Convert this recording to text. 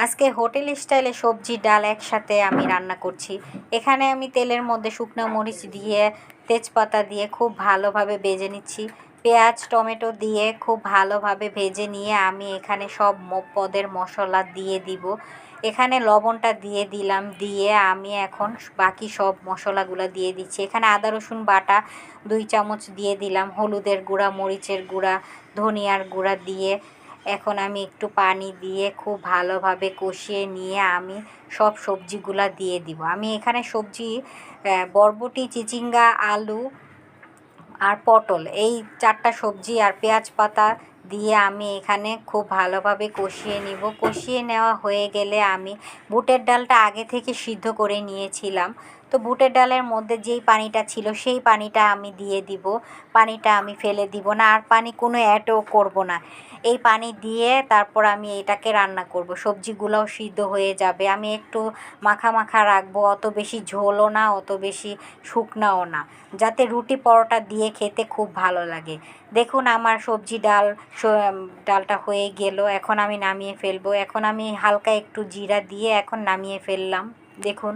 আজকে হোটেল স্টাইলে সবজি ডাল একসাথে আমি রান্না করছি। এখানে আমি তেলের মধ্যে শুকনো মরিচ দিয়ে তেজপাতা দিয়ে খুব ভালোভাবে ভেজে নিচ্ছি। পেঁয়াজ টমেটো দিয়ে খুব ভালোভাবে ভেজে নিয়ে আমি এখানে সব পদের মশলা দিয়ে দিব। এখানে লবণটা দিয়ে দিলাম, দিয়ে আমি এখন বাকি সব মশলাগুলো দিয়ে দিচ্ছি। এখানে আদা রসুন বাটা 2 চামচ দিয়ে দিলাম, হলুদের গুঁড়া মরিচের গুঁড়া ধনিয়ার গুঁড়া দিয়ে এখন আমি একটু পানি দিয়ে খুব ভালোভাবে কষিয়ে নিয়ে আমি সব সবজিগুলা দিয়ে দিব। আমি এখানে সবজি বরবটি চিচিঙ্গা আলু আর পটল এই 4টা সবজি আর পেঁয়াজ পাতা দিয়ে আমি এখানে খুব ভালোভাবে কষিয়ে নিব। কষিয়ে নেওয়া হয়ে গেলে আমি বুটের ডালটা আগে থেকে সিদ্ধ করে নিয়েছিলাম। তো বুটের ডালের মধ্যে যেই পানিটা ছিল সেই পানিটা আমি দিয়ে দিব। পানিটা আমি ফেলে দিব না, আর পানি কোনো অ্যাডও করব না। এই পানি দিয়ে তারপর আমি এটাকে রান্না করব। সবজিগুলোও সিদ্ধ হয়ে যাবে। আমি একটু মাখা মাখা রাখবো, অত বেশি ঝোলও না অত বেশি শুকনাও না, যাতে রুটি পরোটা দিয়ে খেতে খুব ভালো লাগে। দেখুন আমার সবজি ডালটা হয়ে গেল। এখন আমি নামিয়ে ফেলবো। এখন আমি হালকা একটু জিরা দিয়ে এখন নামিয়ে ফেললাম। দেখুন।